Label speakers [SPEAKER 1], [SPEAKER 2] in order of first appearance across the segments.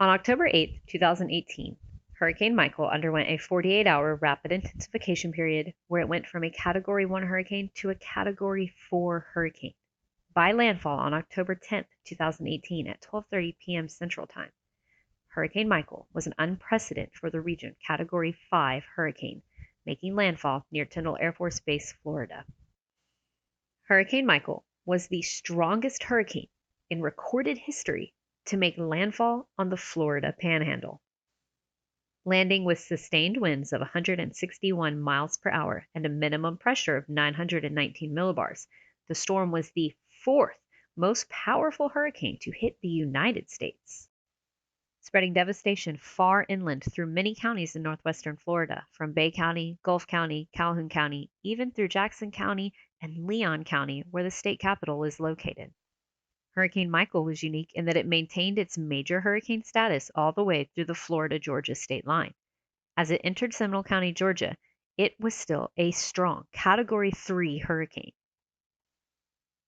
[SPEAKER 1] On October 8, 2018, Hurricane Michael underwent a 48-hour rapid intensification period where it went from a Category 1 hurricane to a Category 4 hurricane. By landfall on October 10, 2018 at 12:30 p.m. Central Time, Hurricane Michael was an unprecedented for the region Category 5 hurricane, making landfall near Tyndall Air Force Base, Florida. Hurricane Michael was the strongest hurricane in recorded history to make landfall on the Florida Panhandle. Landing with sustained winds of 161 miles per hour and a minimum pressure of 919 millibars, the storm was the fourth most powerful hurricane to hit the United States, spreading devastation far inland through many counties in northwestern Florida, from Bay County, Gulf County, Calhoun County, even through Jackson County and Leon County, where the state capital is located. Hurricane Michael was unique in that it maintained its major hurricane status all the way through the Florida-Georgia state line. As it entered Seminole County, Georgia, it was still a strong Category 3 hurricane.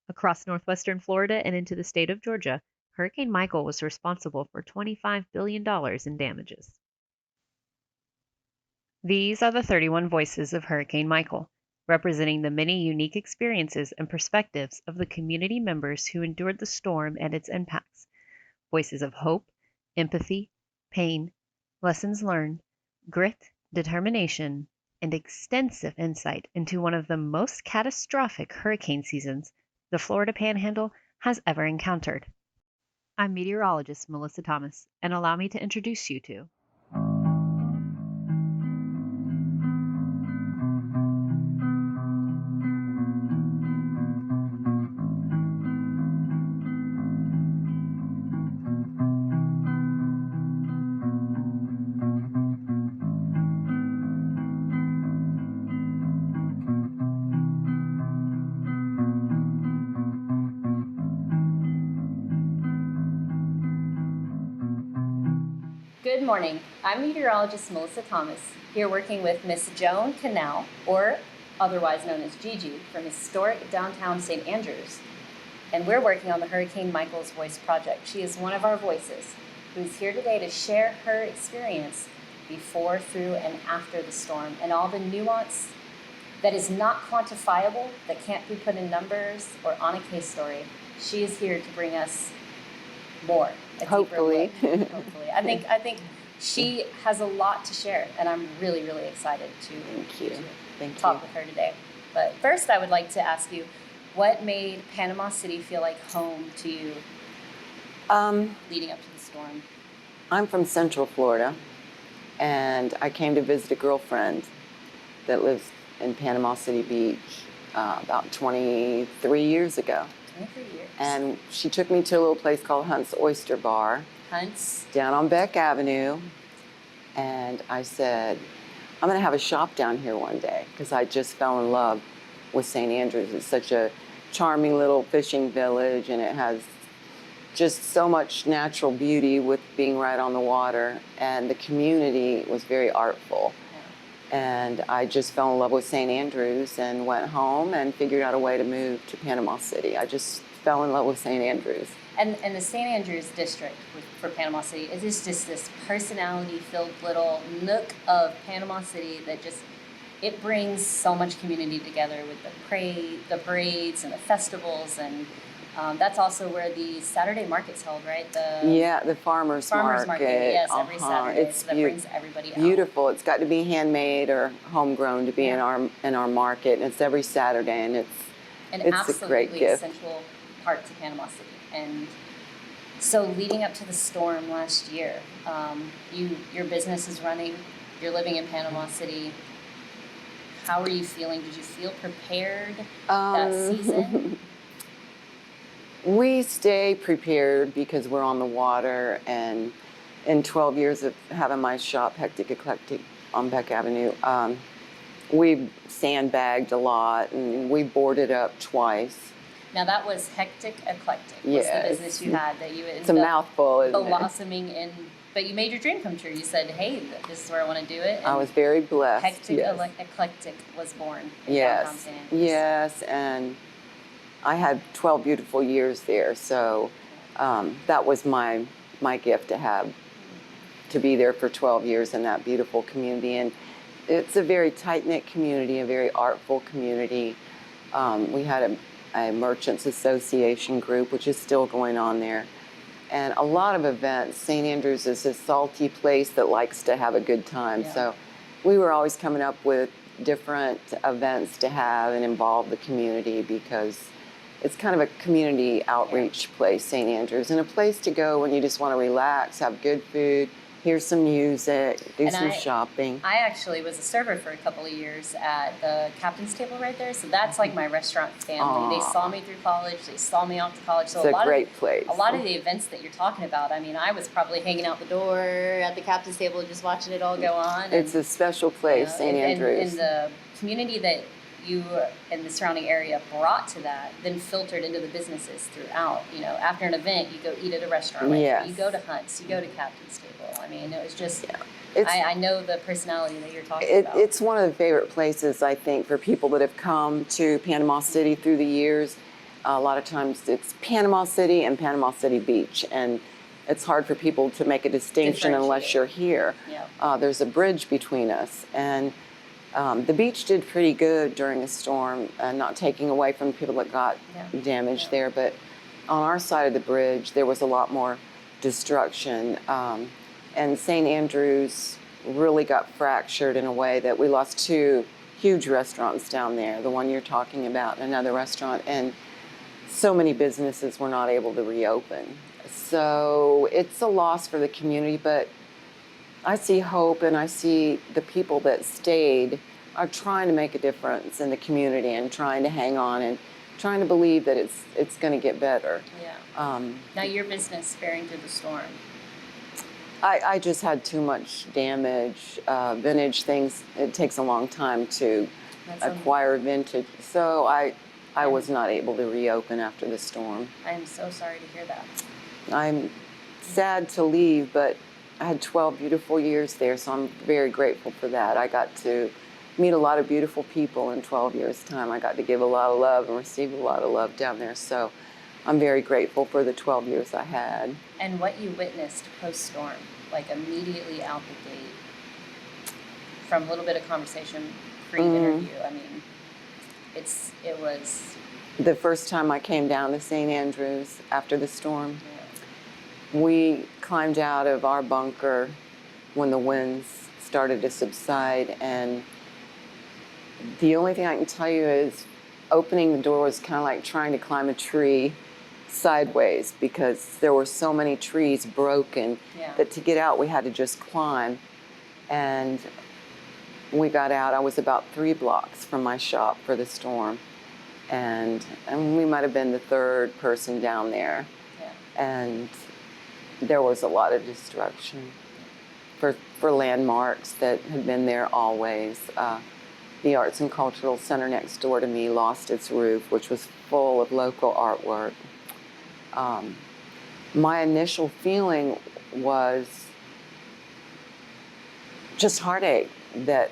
[SPEAKER 1] Across northwestern Florida and into the state of Georgia, Hurricane Michael was responsible for $25 billion in damages. These are the 31 voices of Hurricane Michael, representing the many unique experiences and perspectives of the community members who endured the storm and its impacts. Voices of hope, empathy, pain, lessons learned, grit, determination, and extensive insight into one of the most catastrophic hurricane seasons the Florida Panhandle has ever encountered. I'm meteorologist Melissa Thomas, and allow me to introduce you to
[SPEAKER 2] Good morning. I'm meteorologist Melissa Thomas, here working with Miss Joan Canal, or otherwise known as Gigi, from historic downtown St. Andrews. And we're working on the Hurricane Michael's Voice Project. She is one of our voices who's here today to share her experience before, through, and after the storm, and all the nuance that is not quantifiable, that can't be put in numbers or on a case story. She is here to bring us more.
[SPEAKER 3] Hopefully.
[SPEAKER 2] Hopefully. I think she has a lot to share, and I'm really, really excited to talk with her today. But first, I would like to ask you, what made Panama City feel like home to you leading up to the storm?
[SPEAKER 3] I'm from Central Florida, and I came to visit a girlfriend that lives in Panama City Beach about 23 years ago.
[SPEAKER 2] 23 years.
[SPEAKER 3] And she took me to a little place called Hunt's Oyster Bar.
[SPEAKER 2] Hunt's?
[SPEAKER 3] Down on Beck Avenue. And I said, I'm going to have a shop down here one day, because I just fell in love with St. Andrews. It's such a charming little fishing village, and it has just so much natural beauty with being right on the water. And the community was very artful. And I just fell in love with St. Andrews and went home and figured out a way to move to Panama City. I just fell in love with St. Andrews.
[SPEAKER 2] And the St. Andrews district for Panama City is just this personality-filled little nook of Panama City that just, it brings so much community together with the parades and the festivals, and that's also where the Saturday market's held, right?
[SPEAKER 3] The farmers market.
[SPEAKER 2] Yes, every Saturday.
[SPEAKER 3] It's
[SPEAKER 2] so that brings everybody out.
[SPEAKER 3] Beautiful. It's got to be handmade or homegrown to be in our market. And it's every Saturday, and it's a great gift.
[SPEAKER 2] Central part to Panama City. And so, leading up to the storm last year, your business is running. You're living in Panama City. How are you feeling? Did you feel prepared that season?
[SPEAKER 3] We stay prepared because we're on the water, and in 12 years of having my shop, Hectic Eclectic, on Beck Avenue, we sandbagged a lot, and we boarded up twice.
[SPEAKER 2] Now that was Hectic Eclectic.
[SPEAKER 3] Yes.
[SPEAKER 2] Was the business you had that you
[SPEAKER 3] it's a mouthful, isn't it?
[SPEAKER 2] Blossoming in, but you made your dream come true. You said, "Hey, this is where I want to do it." And
[SPEAKER 3] I was very blessed.
[SPEAKER 2] Hectic Eclectic was born in downtown San Andreas.
[SPEAKER 3] Yes, and I had 12 beautiful years there, so that was my gift, to have to be there for 12 years in that beautiful community. And it's a very tight-knit community, a very artful community. We had a merchants association group, which is still going on there. And a lot of events. St. Andrews is a salty place that likes to have a good time.
[SPEAKER 2] Yeah.
[SPEAKER 3] So we were always coming up with different events to have and involve the community, because it's kind of a community outreach place, St. Andrews, and a place to go when you just want to relax, have good food, hear some music, do some shopping.
[SPEAKER 2] I actually was a server for a couple of years at the captain's table right there, so that's like my restaurant family. They saw me through college, they saw me off to college. So
[SPEAKER 3] it's a great place.
[SPEAKER 2] A lot of the events that you're talking about, I mean, I was probably hanging out the door at the captain's table just watching it all go on.
[SPEAKER 3] It's a special place, St. Andrews.
[SPEAKER 2] And the community that you and the surrounding area brought to that then filtered into the businesses throughout. You know, after an event, you go eat at a restaurant. Right?
[SPEAKER 3] Yes.
[SPEAKER 2] You go to Hunt's, you go to Captain's Table. I mean, it was just,
[SPEAKER 3] yeah.
[SPEAKER 2] I know the personality that you're talking about.
[SPEAKER 3] It's one of the favorite places, I think, for people that have come to Panama City through the years. A lot of times it's Panama City and Panama City Beach, and it's hard for people to make a distinction unless you're here.
[SPEAKER 2] Yeah.
[SPEAKER 3] There's a bridge between us, and the beach did pretty good during the storm, not taking away from the people that got damaged there, but on our side of the bridge, there was a lot more destruction. And St. Andrews really got fractured in a way that we lost 2 huge restaurants down there, the one you're talking about, another restaurant, and so many businesses were not able to reopen. So it's a loss for the community, but I see hope, and I see the people that stayed are trying to make a difference in the community and trying to hang on and trying to believe that it's going to get better.
[SPEAKER 2] Yeah. Now your business faring through the storm.
[SPEAKER 3] I just had too much damage. Vintage things, it takes a long time to acquire vintage. So I was not able to reopen after the storm.
[SPEAKER 2] I am so sorry to hear that.
[SPEAKER 3] I'm sad to leave, but I had 12 beautiful years there, so I'm very grateful for that. I got to meet a lot of beautiful people in 12 years' time. I got to give a lot of love and receive a lot of love down there. So I'm very grateful for the 12 years I had.
[SPEAKER 2] And what you witnessed post-storm, like immediately out the gate, from a little bit of conversation pre-interview, I mean, it was...
[SPEAKER 3] The first time I came down to St. Andrews after the storm, we climbed out of our bunker when the winds started to subside, and the only thing I can tell you is opening the door was kind of like trying to climb a tree sideways, because there were so many trees broken that to get out we had to just climb. And we got out. I was about 3 blocks from my shop for the storm, and we might have been the 3rd person down there. And there was a lot of destruction for landmarks that had been there always. The Arts and Cultural Center next door to me lost its roof, which was full of local artwork. My initial feeling was just heartache, that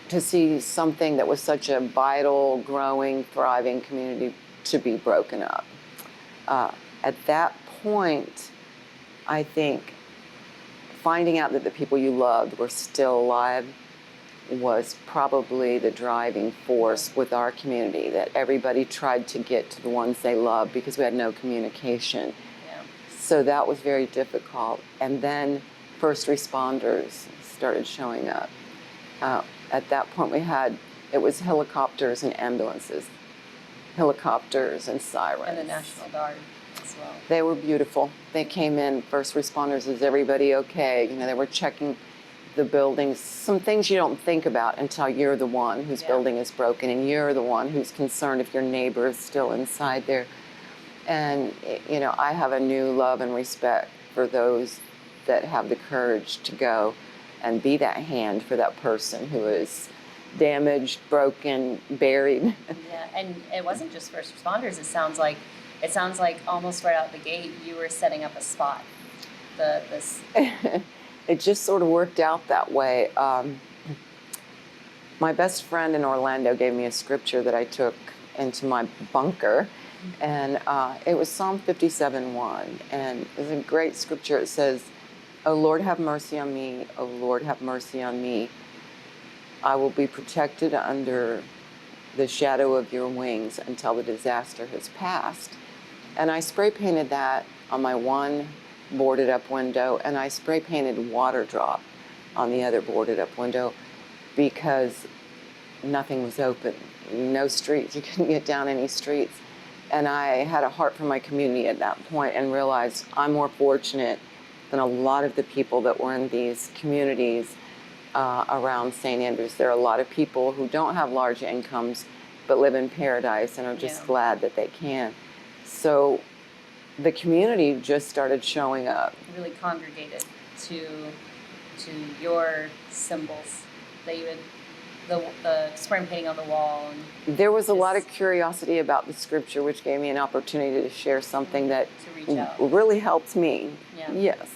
[SPEAKER 3] to see something that was such a vital, growing, thriving community to be broken up. At that point, I think finding out that the people you loved were still alive was probably the driving force with our community, that everybody tried to get to the ones they loved because we had no communication. So that was very difficult. And then first responders started showing up. At that point it was helicopters and ambulances, helicopters and sirens.
[SPEAKER 2] And the National Guard as well.
[SPEAKER 3] They were beautiful. They came in, first responders, is everybody okay? You know, they were checking the buildings, some things you don't think about until you're the one whose building is broken, and you're the one who's concerned if your neighbor is still inside there. And, you know, I have a new love and respect for those that have the courage to go and be that hand for that person who is damaged, broken, buried.
[SPEAKER 2] Yeah, and it wasn't just first responders. It sounds like almost right out the gate you were setting up a spot.
[SPEAKER 3] It just sort of worked out that way. My best friend in Orlando gave me a scripture that I took into my bunker, and it was Psalm 57:1, and it's a great scripture. It says, O Lord, have mercy on me. O Lord, have mercy on me. I will be protected under the shadow of your wings until the disaster has passed. And I spray painted that on my one boarded up window, and I spray painted water drop on the other boarded up window because nothing was open. No streets, you couldn't get down any streets. And I had a heart for my community at that point and realized I'm more fortunate than a lot of the people that were in these communities around St. Andrews. There are a lot of people who don't have large incomes but live in paradise and are just glad that they can. So the community just started showing up.
[SPEAKER 2] Really congregated to your symbols that you had, the spray painting on the wall. And
[SPEAKER 3] there was a lot of curiosity about the scripture, which gave me an opportunity to share something that really helped me.
[SPEAKER 2] Yeah.
[SPEAKER 3] Yes.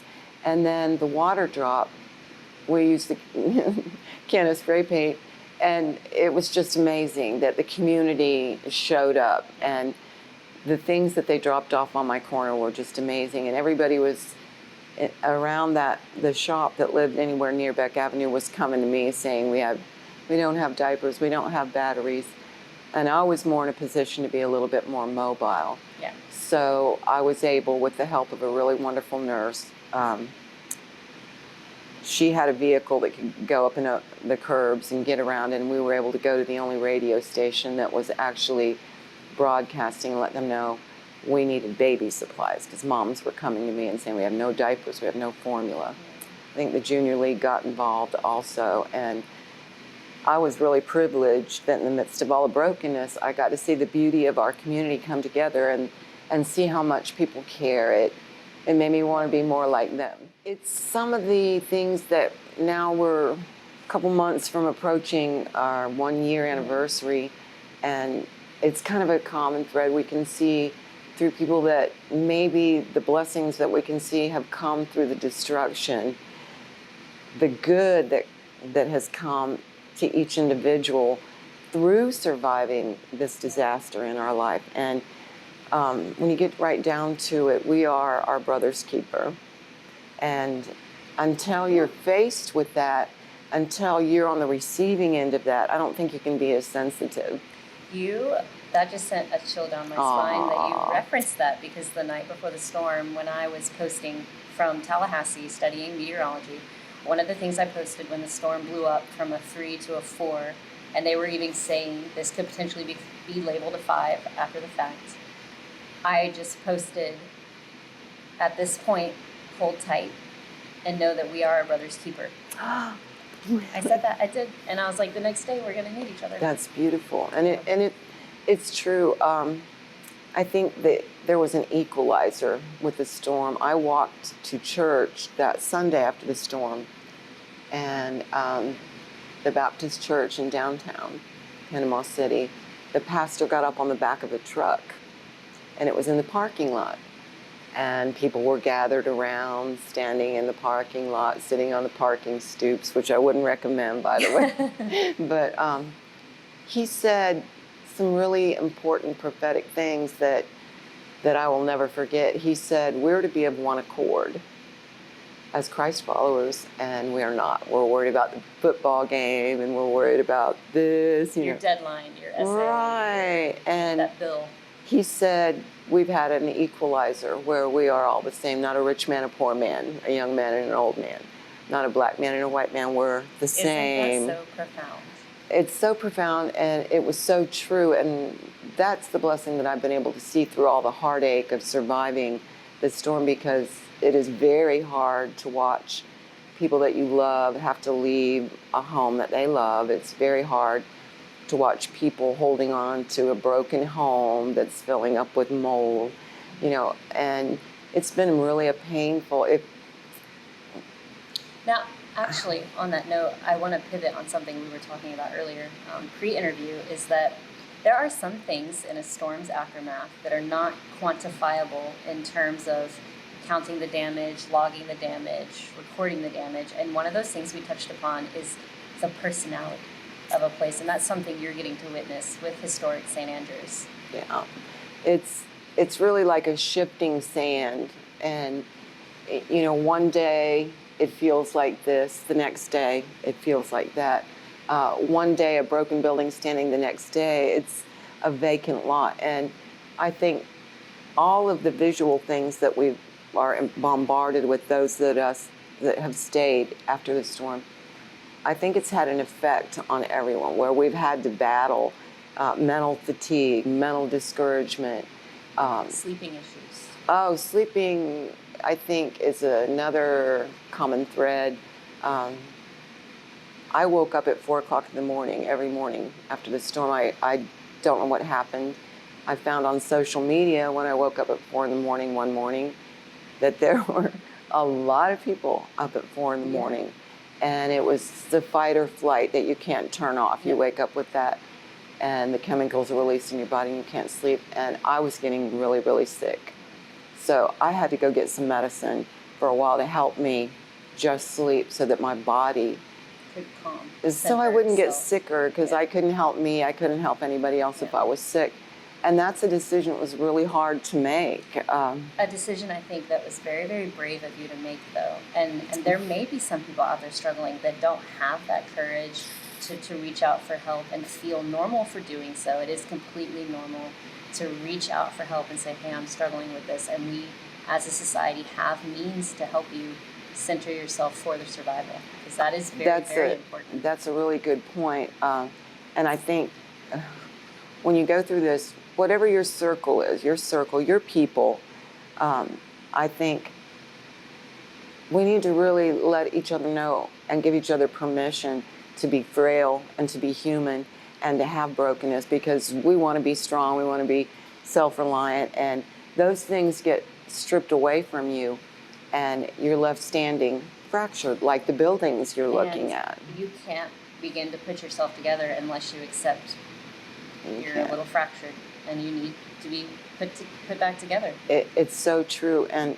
[SPEAKER 3] And then the water drop, we used the can of spray paint, and it was just amazing that the community showed up, and the things that they dropped off on my corner were just amazing. And everybody was around the shop that lived anywhere near Beck Avenue was coming to me saying, we don't have diapers, we don't have batteries. And I was more in a position to be a little bit more mobile.
[SPEAKER 2] Yeah.
[SPEAKER 3] So I was able, with the help of a really wonderful nurse, she had a vehicle that could go up in the curbs and get around, and we were able to go to the only radio station that was actually broadcasting and let them know we needed baby supplies, because moms were coming to me and saying, we have no diapers, we have no formula. I think the Junior League got involved also, and I was really privileged that in the midst of all the brokenness, I got to see the beauty of our community come together and see how much people care. It made me want to be more like them. It's some of the things that now we're a couple months from approaching our 1-year anniversary, and it's kind of a common thread we can see through people, that maybe the blessings that we can see have come through the destruction, the good that has come to each individual through surviving this disaster in our life. And when you get right down to it, we are our brother's keeper. And until you're faced with that, until you're on the receiving end of that, I don't think you can be as sensitive.
[SPEAKER 2] That just sent a chill down my spine that you referenced that, because the night before the storm, when I was posting from Tallahassee studying meteorology, one of the things I posted when the storm blew up from a 3 to a 4, and they were even saying this could potentially be labeled a 5 after the fact, I just posted, at this point, hold tight and know that we are our brother's keeper. I said that, I did, and I was like, the next day we're going to need each other.
[SPEAKER 3] That's beautiful, and it's true. I think that there was an equalizer with the storm. I walked to church that Sunday after the storm, and the Baptist church in downtown Panama City, the pastor got up on the back of a truck, and it was in the parking lot. And people were gathered around, standing in the parking lot, sitting on the parking stoops, which I wouldn't recommend, by the way. But he said some really important prophetic things that I will never forget. He said, we're to be of one accord as Christ followers, and we are not. We're worried about the football game, and we're worried about this.
[SPEAKER 2] Your deadline, your essay.
[SPEAKER 3] Right. And
[SPEAKER 2] that bill.
[SPEAKER 3] He said, we've had an equalizer where we are all the same, not a rich man, a poor man, a young man and an old man, not a black man and a white man, we're the same.
[SPEAKER 2] Isn't that so profound?
[SPEAKER 3] It's so profound, and it was so true, and that's the blessing that I've been able to see through all the heartache of surviving the storm, because it is very hard to watch people that you love have to leave a home that they love. It's very hard to watch people holding on to a broken home that's filling up with mold, and it's been really a painful.
[SPEAKER 2] Now, actually, on that note, I want to pivot on something we were talking about earlier, pre-interview, is that there are some things in a storm's aftermath that are not quantifiable in terms of counting the damage, logging the damage, recording the damage, and one of those things we touched upon is the personality of a place, and that's something you're getting to witness with historic St. Andrews.
[SPEAKER 3] Yeah, it's really like a shifting sand, and One day it feels like this, the next day it feels like that. One day a broken building standing, the next day it's a vacant lot. And I think all of the visual things that we are bombarded with, those that have stayed after the storm, I think it's had an effect on everyone, where we've had to battle mental fatigue, mental discouragement.
[SPEAKER 2] Sleeping issues.
[SPEAKER 3] Oh, sleeping, I think, is another common thread. I woke up at 4 o'clock in the morning every morning after the storm. I don't know what happened. I found on social media when I woke up at 4 in the morning one morning that there were a lot of people up at 4 in the morning. And it was the fight or flight that you can't turn off. You wake up with that, and the chemicals are released in your body and you can't sleep. And I was getting really, really sick. So I had to go get some medicine for a while to help me just sleep so that my body
[SPEAKER 2] could calm.
[SPEAKER 3] So I wouldn't get sicker, because I couldn't help me. I couldn't help anybody else if I was sick. And that's a decision that was really hard to make.
[SPEAKER 2] A decision, I think, that was very, very brave of you to make, though. And there may be some people out there struggling that don't have that courage to reach out for help and feel normal for doing so. It is completely normal to reach out for help and say, hey, I'm struggling with this. And we, as a society, have means to help you center yourself for the survival. Because that is very important.
[SPEAKER 3] That's a really good point. And I think when you go through this, whatever your circle is, your people, I think we need to really let each other know and give each other permission to be frail and to be human and to have brokenness, because we want to be strong, we want to be self-reliant, and those things get stripped away from you and you're left standing fractured, like the buildings you're looking at.
[SPEAKER 2] You can't begin to put yourself together unless you accept you're a little fractured and you need to be put back together.
[SPEAKER 3] It's so true. And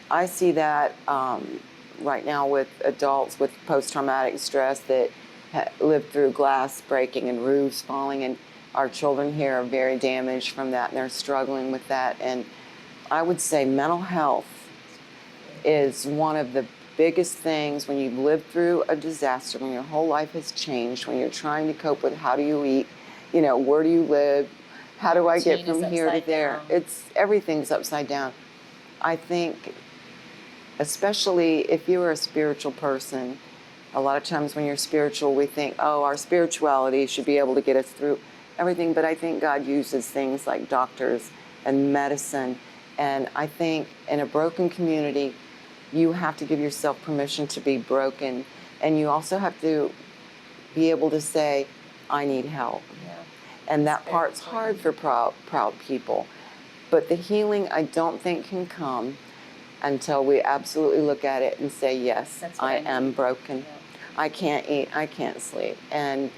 [SPEAKER 3] I see that right now with adults with post-traumatic stress that lived through glass breaking and roofs falling, and our children here are very damaged from that and they're struggling with that. And I would say mental health is one of the biggest things when you've lived through a disaster, when your whole life has changed, when you're trying to cope with how do you eat, where do you live, how do I get from here to there? Everything's upside down. I think, especially if you're a spiritual person, a lot of times when you're spiritual, we think, oh, our spirituality should be able to get us through everything. But I think God uses things like doctors and medicine. And I think in a broken community, you have to give yourself permission to be broken. And you also have to be able to say, I need help.
[SPEAKER 2] Yeah.
[SPEAKER 3] And that part's hard for proud people. But the healing, I don't think, can come until we absolutely look at it and say, yes, I am broken. Yeah. I can't eat, I can't sleep. And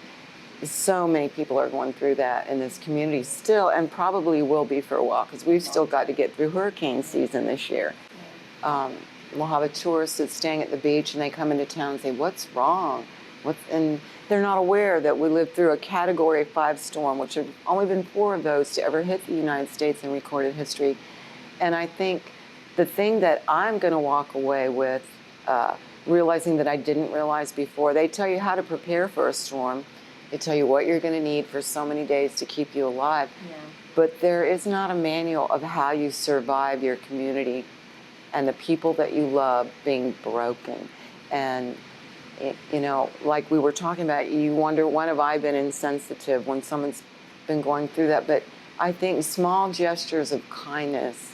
[SPEAKER 3] so many people are going through that in this community still, and probably will be for a while, because we've still got to get through hurricane season this year. We'll have a tourist that's staying at the beach and they come into town and say, what's wrong? And they're not aware that we lived through a Category 5 storm, which have only been 4 of those to ever hit the United States in recorded history. And I think the thing that I'm going to walk away with, realizing that I didn't realize before, they tell you how to prepare for a storm. They tell you what you're going to need for so many days to keep you alive.
[SPEAKER 2] Yeah. But
[SPEAKER 3] there is not a manual of how you survive your community and the people that you love being broken. And like we were talking about, you wonder, when have I been insensitive when someone's been going through that? But I think small gestures of kindness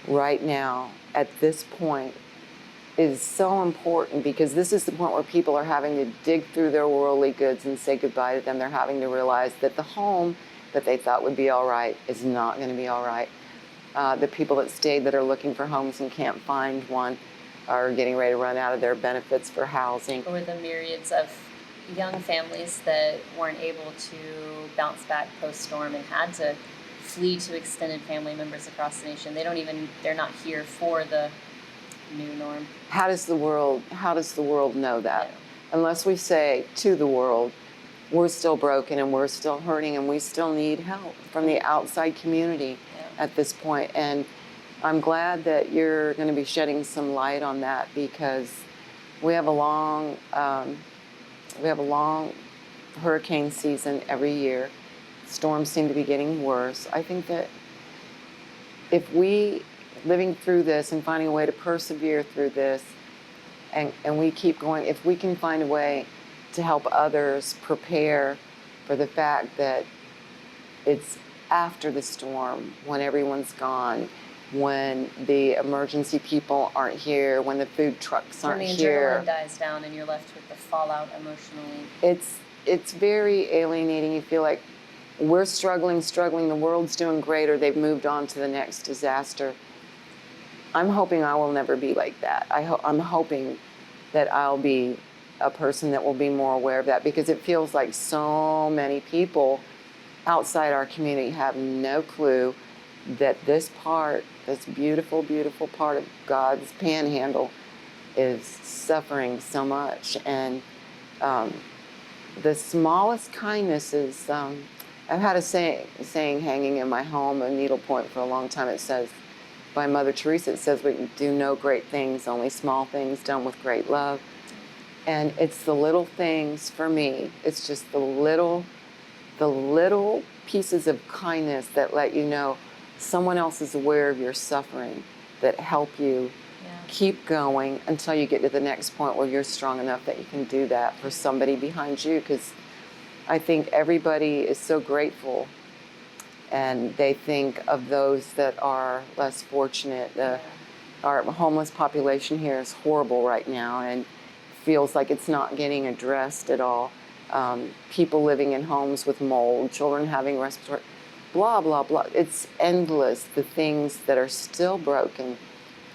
[SPEAKER 3] right now at this point is so important, because this is the point where people are having to dig through their worldly goods and say goodbye to them. They're having to realize that the home that they thought would be all right is not going to be all right. The people that stayed that are looking for homes and can't find one are getting ready to run out of their benefits for housing.
[SPEAKER 2] Or the myriads of young families that weren't able to bounce back post-storm and had to flee to extended family members across the nation. They're not here for the new norm.
[SPEAKER 3] How does the world know that? Yeah. Unless we say to the world, we're still broken and we're still hurting and we still need help from the outside community at this point. And I'm glad that you're going to be shedding some light on that, because we have a long hurricane season every year. Storms seem to be getting worse. I think that if we, living through this and finding a way to persevere through this, and we keep going, if we can find a way to help others prepare for the fact that it's after the storm, when everyone's gone, when the emergency people aren't here, when the food trucks aren't
[SPEAKER 2] when the
[SPEAKER 3] here.
[SPEAKER 2] adrenaline dies down and you're left with the fallout emotionally.
[SPEAKER 3] It's very alienating. You feel like we're struggling, the world's doing great, or they've moved on to the next disaster. I'm hoping I will never be like that. I'm hoping that I'll be a person that will be more aware of that, because it feels like so many people outside our community have no clue that this beautiful, beautiful part of God's panhandle is suffering so much. And the smallest kindnesses, I've had a saying hanging in my home, a needlepoint for a long time. It says, by Mother Teresa, it says, we do no great things, only small things done with great love. And it's the little things for me. It's just the little pieces of kindness that let you know someone else is aware of your suffering, that help you keep going until you get to the next point where you're strong enough that you can do that for somebody behind you. Because I think everybody is so grateful, and they think of those that are less fortunate. Our homeless population here is horrible right now, and feels like it's not getting addressed at all. People living in homes with mold, children having respiratory, blah, blah, blah. It's endless, the things that are still broken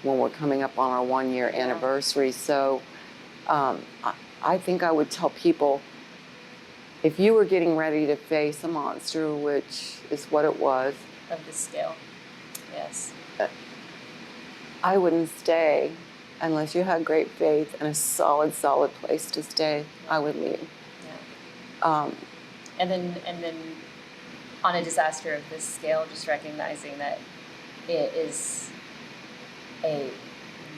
[SPEAKER 3] when we're coming up on our 1-year anniversary. So I think I would tell people, if you were getting ready to face a monster, which is what it was,
[SPEAKER 2] of the scale, yes,
[SPEAKER 3] I wouldn't stay unless you had great faith and a solid place to stay. I would leave.
[SPEAKER 2] And then on a disaster of this scale, just recognizing that it is a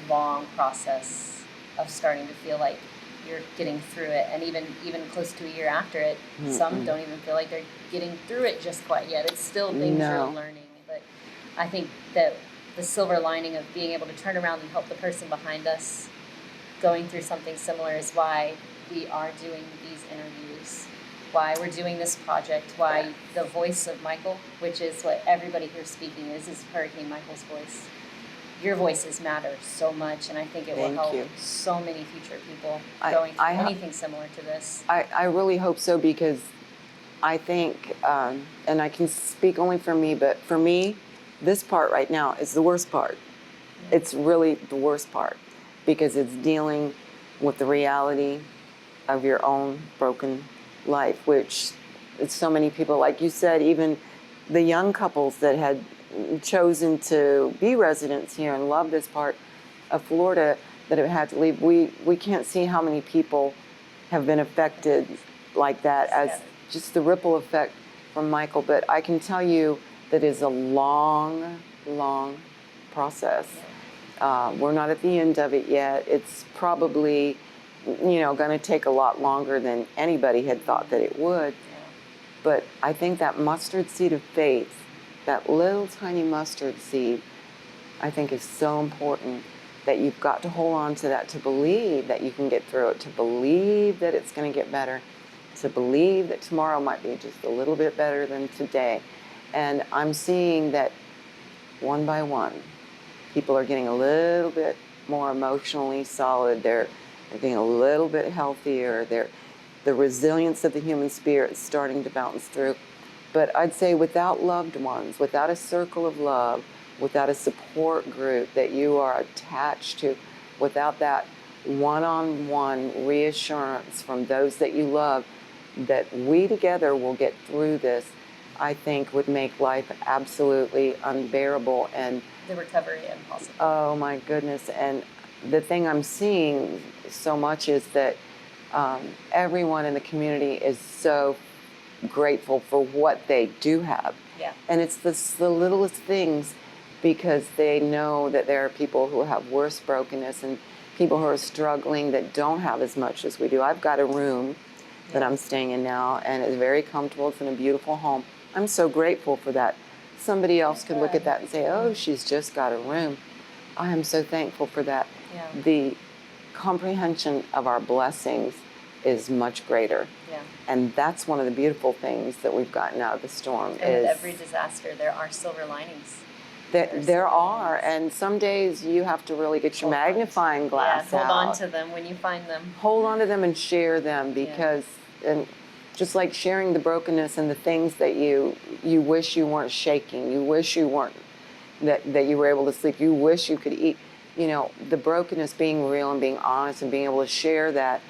[SPEAKER 2] long process of starting to feel like you're getting through it, and even close to a year after it, some don't even feel like they're getting through it just quite yet. It's still things you're learning. But I think that the silver lining of being able to turn around and help the person behind us going through something similar is why we are doing these interviews, why we're doing this project, why the voice of Michael, which is what everybody here speaking is Hurricane Michael's voice. Your voices matter so much, and I think it will help so many future people going through anything similar to this.
[SPEAKER 3] I really hope so, because I think, and I can speak only for me, but for me, this part right now is the worst part. It's really the worst part, because it's dealing with the reality of your own broken life, which so many people, like you said, even the young couples that had chosen to be residents here and love this part of Florida that have had to leave. We can't see how many people have been affected like that, as just the ripple effect from Michael. But I can tell you that is a long process. We're not at the end of it yet. It's probably, going to take a lot longer than anybody had thought that it would. But I think that mustard seed of faith, that little tiny mustard seed, I think is so important, that you've got to hold on to that, to believe that you can get through it, to believe that it's going to get better, to believe that tomorrow might be just a little bit better than today. And I'm seeing that one by one, people are getting a little bit more emotionally solid. They're getting a little bit healthier. The resilience of the human spirit is starting to bounce through. But I'd say without loved ones, without a circle of love, without a support group that you are attached to, without that one-on-one reassurance from those that you love, that we together will get through this, I think would make life absolutely unbearable. And
[SPEAKER 2] the recovery impossible.
[SPEAKER 3] Oh my goodness. And the thing I'm seeing so much is that everyone in the community is so grateful for what they do have.
[SPEAKER 2] Yeah.
[SPEAKER 3] And it's the littlest things. because they know that there are people who have worse brokenness and people who are struggling that don't have as much as we do. I've got a room that I'm staying in now, and it's very comfortable. It's in a beautiful home. I'm so grateful for that. Somebody else could look at that and say, oh, she's just got a room. I am so thankful for that.
[SPEAKER 2] Yeah.
[SPEAKER 3] The comprehension of our blessings is much greater.
[SPEAKER 2] Yeah.
[SPEAKER 3] And that's one of the beautiful things that we've gotten out of the storm.
[SPEAKER 2] And with every disaster, there are silver linings.
[SPEAKER 3] There are, and some days you have to really get your magnifying glass out.
[SPEAKER 2] Hold on to them when you find them.
[SPEAKER 3] Hold on to them and share them, because, and just like sharing the brokenness and the things that you wish you weren't shaking, you wish you weren't, that you were able to sleep, you wish you could eat, you know, the brokenness, being real and being honest and being able to share that,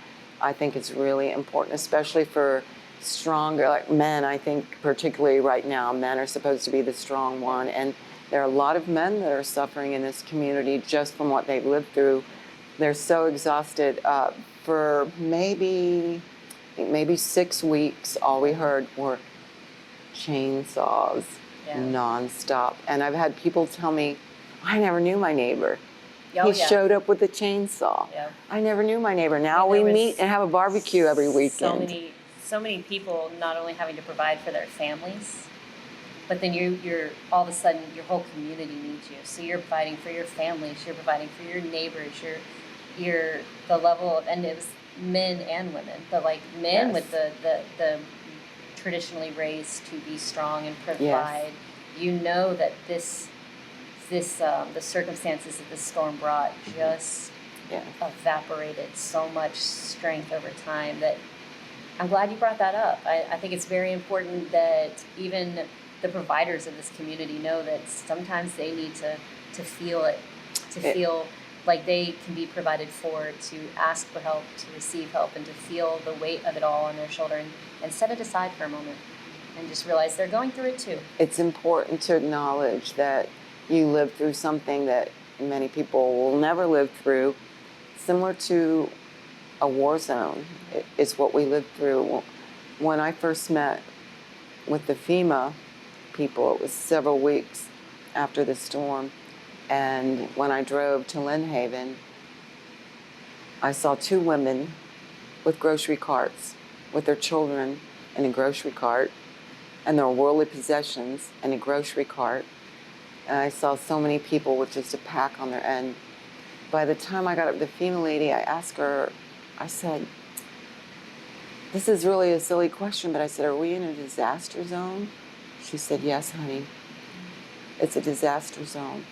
[SPEAKER 3] I think is really important, especially for stronger, like men. I think particularly right now, men are supposed to be the strong one, and there are a lot of men that are suffering in this community just from what they've lived through. They're so exhausted. For maybe 6 weeks, all we heard were chainsaws nonstop. And I've had people tell me, I never knew my neighbor. He showed up with a chainsaw.
[SPEAKER 2] Yeah.
[SPEAKER 3] I never knew my neighbor. Now we meet and have a barbecue every weekend.
[SPEAKER 2] So many people not only having to provide for their families, but then you're all of a sudden your whole community needs you. So you're providing for your families, you're providing for your neighbors, you're the level of, and it was men and women, but like men with the traditionally raised to be strong and provide. You know that the circumstances that this storm brought just evaporated so much strength over time. That I'm glad you brought that up. I think it's very important that even the providers of this community know that sometimes they need to feel it, feel like they can be provided for, to ask for help, to receive help, and to feel the weight of it all on their shoulder, and set it aside for a moment and just realize they're going through it too.
[SPEAKER 3] It's important to acknowledge that you lived through something that many people will never live through, similar to a war zone. It's what we lived through. When I first met with the FEMA people, it was several weeks after the storm, and when I drove to Lynn Haven, I saw two women with grocery carts, with their children in a grocery cart, and their worldly possessions in a grocery cart. And I saw so many people with just a pack on their end. By the time I got up to the FEMA lady, I asked her, I said, this is really a silly question, but I said, are we in a disaster zone? She said, yes, honey, it's a disaster zone.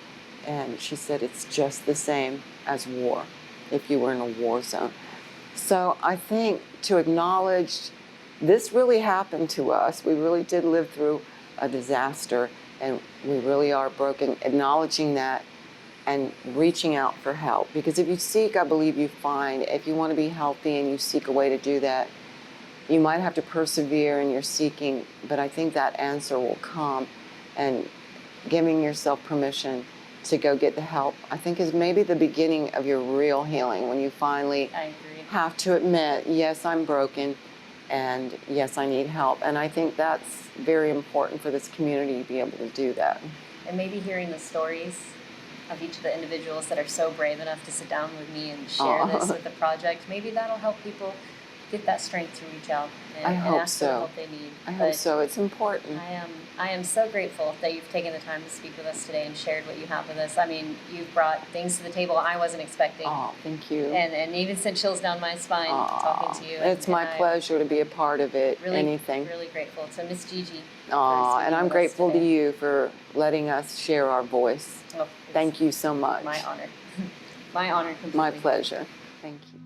[SPEAKER 3] And she said, it's just the same as war, if you were in a war zone. So I think to acknowledge this really happened to us. We really did live through a disaster, and we really are broken. Acknowledging that and reaching out for help. Because if you seek, I believe you find. If you want to be healthy and you seek a way to do that, you might have to persevere in your seeking, but I think that answer will come. And giving yourself permission to go get the help, I think, is maybe the beginning of your real healing, when you finally have to admit, yes, I'm broken, and yes, I need help. And I think that's very important for this community to be able to do that.
[SPEAKER 2] And maybe hearing the stories of each of the individuals that are so brave enough to sit down with me and share this with the project, maybe that'll help people get that strength to reach out and ask for the help they need.
[SPEAKER 3] I hope so. It's important.
[SPEAKER 2] I am so grateful that you've taken the time to speak with us today and shared what you have with us. I mean, you've brought things to the table I wasn't expecting.
[SPEAKER 3] Oh, thank you.
[SPEAKER 2] And even sent chills down my spine talking to you.
[SPEAKER 3] It's my pleasure to be a part of it.
[SPEAKER 2] Really,
[SPEAKER 3] anything.
[SPEAKER 2] Really grateful. So Miss Gigi.
[SPEAKER 3] And I'm grateful to you for letting us share our voice. Thank you so much.
[SPEAKER 2] My honor. My honor completely.
[SPEAKER 3] My pleasure. Thank you.